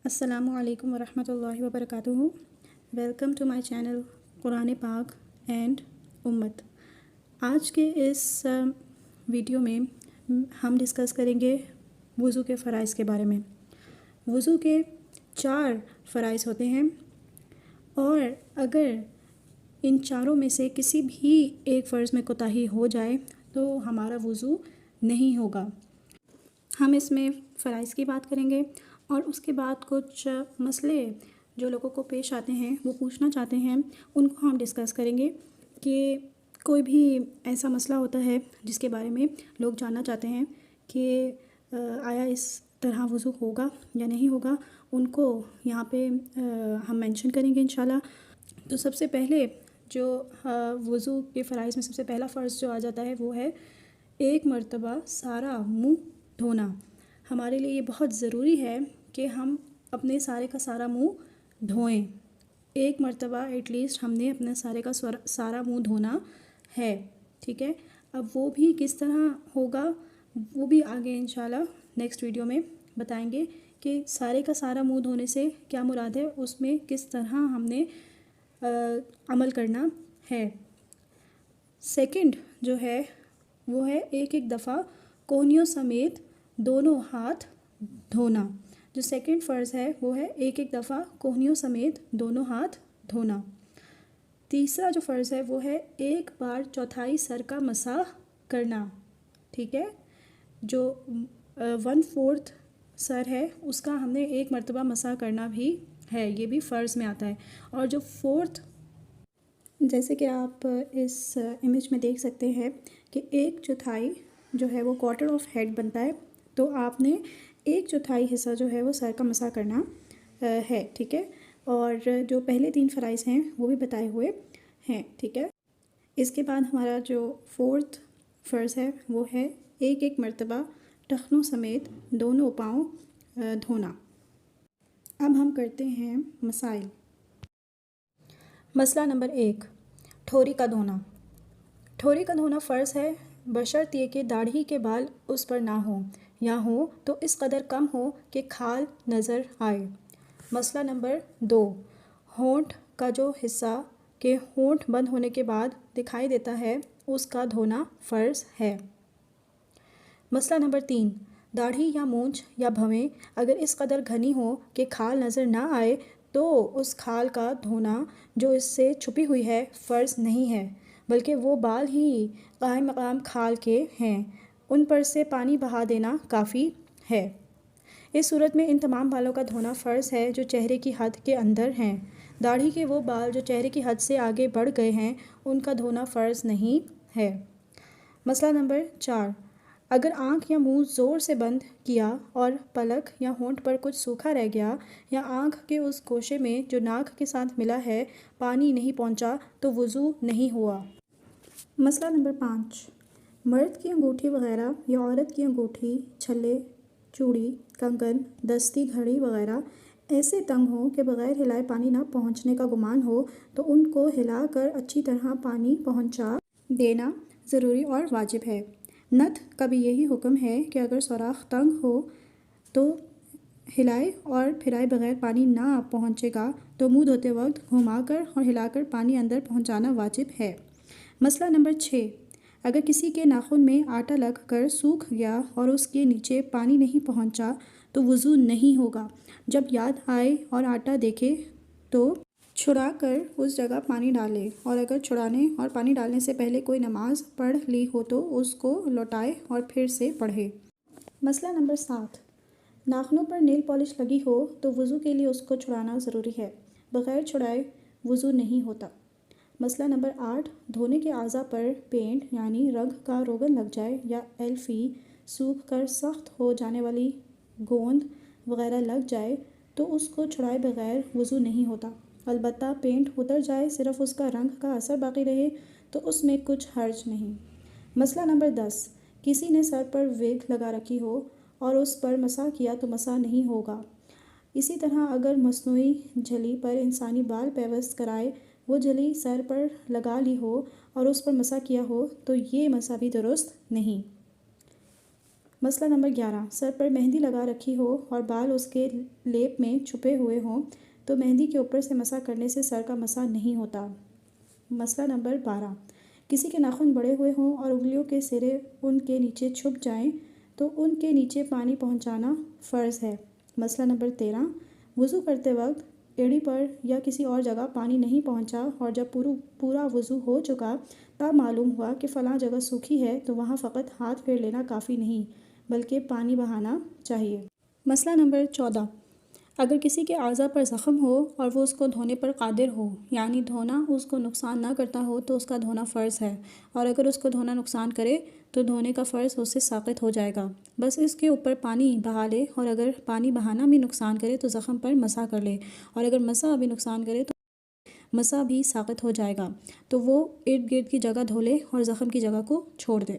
السلام علیکم ورحمۃ اللہ وبرکاتہ۔ ویلکم ٹو مائی چینل قرآن پاک اینڈ امت۔ آج کے اس ویڈیو میں ہم ڈسکس کریں گے وضو کے فرائض کے بارے میں۔ وضو کے 4 فرائض ہوتے ہیں، اور اگر ان چاروں میں سے کسی بھی ایک فرض میں کوتاہی ہو جائے تو ہمارا وضو نہیں ہوگا۔ ہم اس میں فرائض کی بات کریں گے، اور اس کے بعد کچھ مسئلے جو لوگوں کو پیش آتے ہیں، وہ پوچھنا چاہتے ہیں، ان کو ہم ڈسکس کریں گے کہ کوئی بھی ایسا مسئلہ ہوتا ہے جس کے بارے میں لوگ جاننا چاہتے ہیں کہ آیا اس طرح وضو ہوگا یا نہیں ہوگا، ان کو یہاں پہ ہم مینشن کریں گے انشاءاللہ۔ تو سب سے پہلے جو وضو کے فرائض میں سب سے پہلا فرض جو آ جاتا ہے وہ ہے ایک مرتبہ سارا منہ دھونا۔ ہمارے لیے یہ بہت ضروری ہے کہ ہم اپنے سارے کا سارا منہ دھوئیں۔ ایک مرتبہ ایٹ لیسٹ ہم نے اپنے سارے کا سارا منہ دھونا ہے، ٹھیک ہے۔ اب وہ بھی کس طرح ہوگا وہ بھی آگے انشاءاللہ نیکسٹ ویڈیو میں بتائیں گے کہ سارے کا سارا منہ دھونے سے کیا مراد ہے، اس میں کس طرح ہم نے عمل کرنا ہے۔ سیکنڈ جو ہے وہ ہے ایک دفعہ کوہنیوں سمیت دونوں ہاتھ دھونا۔ جو سیکنڈ فرض ہے وہ ہے ایک دفعہ کوہنیوں سمیت دونوں ہاتھ دھونا۔ تیسرا جو فرض ہے وہ ہے ایک بار چوتھائی سر کا مسح کرنا، ٹھیک ہے۔ جو 1/4 سر ہے اس کا ہم نے ایک مرتبہ مسح کرنا بھی ہے، یہ بھی فرض میں آتا ہے۔ اور جو 4th، جیسے کہ آپ اس امیج میں دیکھ سکتے ہیں کہ 1/4 جو ہے وہ کوارٹر آف ہیڈ بنتا ہے، تو آپ نے 1/4 حصہ جو ہے وہ سر کا مسح کرنا ہے، ٹھیک ہے۔ اور جو پہلے 3 فرائض ہیں وہ بھی بتائے ہوئے ہیں، ٹھیک ہے۔ اس کے بعد ہمارا جو 4th فرض ہے وہ ہے ایک مرتبہ ٹخنوں سمیت دونوں پاؤں دھونا۔ اب ہم کرتے ہیں مسائل۔ مسئلہ نمبر 1، ٹھوری کا دھونا۔ ٹھوری کا دھونا فرض ہے بشرط یہ کہ داڑھی کے بال اس پر نہ ہوں، یا ہوں تو اس قدر کم ہو کہ کھال نظر آئے۔ مسئلہ نمبر 2، ہونٹ کا جو حصہ کہ ہونٹ بند ہونے کے بعد دکھائی دیتا ہے اس کا دھونا فرض ہے۔ مسئلہ نمبر 3، داڑھی یا مونچھ یا بھویں اگر اس قدر گھنی ہو کہ کھال نظر نہ آئے تو اس کھال کا دھونا جو اس سے چھپی ہوئی ہے فرض نہیں ہے، بلکہ وہ بال ہی قائم مقام کھال کے ہیں، ان پر سے پانی بہا دینا کافی ہے۔ اس صورت میں ان تمام بالوں کا دھونا فرض ہے جو چہرے کی حد کے اندر ہیں۔ داڑھی کے وہ بال جو چہرے کی حد سے آگے بڑھ گئے ہیں ان کا دھونا فرض نہیں ہے۔ مسئلہ نمبر 4، اگر آنکھ یا منہ زور سے بند کیا اور پلک یا ہونٹ پر کچھ سوکھا رہ گیا، یا آنکھ کے اس گوشے میں جو ناک کے ساتھ ملا ہے پانی نہیں پہنچا تو وضو نہیں ہوا۔ مسئلہ نمبر 5، مرد کی انگوٹھی وغیرہ یا عورت کی انگوٹھی، چھلے، چوڑی، کنگن، دستی، گھڑی وغیرہ ایسے تنگ ہوں کہ بغیر ہلائے پانی نہ پہنچنے کا گمان ہو تو ان کو ہلا کر اچھی طرح پانی پہنچا دینا ضروری اور واجب ہے۔ نتھ کا بھی یہی حکم ہے کہ اگر سوراخ تنگ ہو تو ہلائے اور پھرائے بغیر پانی نہ پہنچے گا تو منہ دھوتے وقت گھما کر اور ہلا کر پانی اندر پہنچانا واجب ہے۔ مسئلہ نمبر 6، اگر کسی کے ناخن میں آٹا لگ کر سوکھ گیا اور اس کے نیچے پانی نہیں پہنچا تو وضو نہیں ہوگا۔ جب یاد آئے اور آٹا دیکھے تو چھڑا کر اس جگہ پانی ڈالے، اور اگر چھڑانے اور پانی ڈالنے سے پہلے کوئی نماز پڑھ لی ہو تو اس کو لوٹائے اور پھر سے پڑھے۔ مسئلہ نمبر 7، ناخنوں پر نیل پالش لگی ہو تو وضو کے لیے اس کو چھڑانا ضروری ہے، بغیر چھڑائے وضو نہیں ہوتا۔ مسئلہ نمبر 8، دھونے کے اعضاء پر پینٹ یعنی رنگ کا روغن لگ جائے یا ایلفی سوکھ کر سخت ہو جانے والی گوند وغیرہ لگ جائے تو اس کو چھڑائے بغیر وضو نہیں ہوتا، البتہ پینٹ اتر جائے صرف اس کا رنگ کا اثر باقی رہے تو اس میں کچھ حرج نہیں۔ مسئلہ نمبر 10، کسی نے سر پر ویگ لگا رکھی ہو اور اس پر مسح کیا تو مسح نہیں ہوگا۔ اسی طرح اگر مصنوعی جھلی پر انسانی بال پیوست کرائے وہ جھلی سر پر لگا لی ہو اور اس پر مسح کیا ہو تو یہ مسح بھی درست نہیں۔ مسئلہ نمبر 11، سر پر مہندی لگا رکھی ہو اور بال اس کے لیپ میں چھپے ہوئے ہوں تو مہندی کے اوپر سے مسح کرنے سے سر کا مسح نہیں ہوتا۔ مسئلہ نمبر 12، کسی کے ناخن بڑے ہوئے ہوں اور انگلیوں کے سرے ان کے نیچے چھپ جائیں تو ان کے نیچے پانی پہنچانا فرض ہے۔ مسئلہ نمبر 13، وضو کرتے وقت ایڑی پر یا کسی اور جگہ پانی نہیں پہنچا اور جب پورا وضو ہو چکا تب معلوم ہوا کہ فلاں جگہ سوکھی ہے تو وہاں فقط ہاتھ پھیر لینا کافی نہیں بلکہ پانی بہانا چاہیے۔ مسئلہ نمبر 14، اگر کسی کے اعضاء پر زخم ہو اور وہ اس کو دھونے پر قادر ہو، یعنی دھونا اس کو نقصان نہ کرتا ہو تو اس کا دھونا فرض ہے، اور اگر اس کو دھونا نقصان کرے تو دھونے کا فرض اس سے ساقط ہو جائے گا۔ بس اس کے اوپر پانی بہا لے، اور اگر پانی بہانا بھی نقصان کرے تو زخم پر مسح کر لے، اور اگر مسح بھی نقصان کرے تو مسح بھی ساقط ہو جائے گا، تو وہ ارد گرد کی جگہ دھو لے اور زخم کی جگہ کو چھوڑ دے۔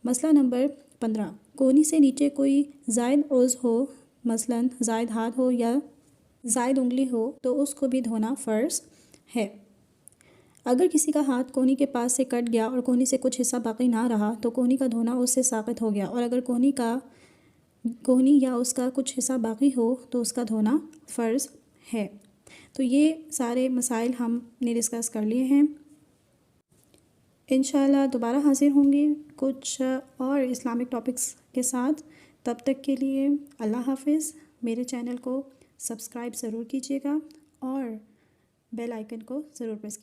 مسئلہ نمبر 15، کونی سے نیچے کوئی زائد عضو ہو، مثلاً زائد ہاتھ ہو یا زائد انگلی ہو تو اس کو بھی دھونا فرض ہے۔ اگر کسی کا ہاتھ کونی کے پاس سے کٹ گیا اور کونی سے کچھ حصہ باقی نہ رہا تو کونی کا دھونا اس سے ساقط ہو گیا، اور اگر کونی یا اس کا کچھ حصہ باقی ہو تو اس کا دھونا فرض ہے۔ تو یہ سارے مسائل ہم نے ڈسکس کر لیے ہیں۔ انشاءاللہ دوبارہ حاضر ہوں گی کچھ اور اسلامک ٹاپکس کے ساتھ۔ تب تک کے لیے اللہ حافظ۔ میرے چینل کو سبسکرائب ضرور کیجیے گا اور بیل آئیکن کو ضرور پریس کیجیے گا۔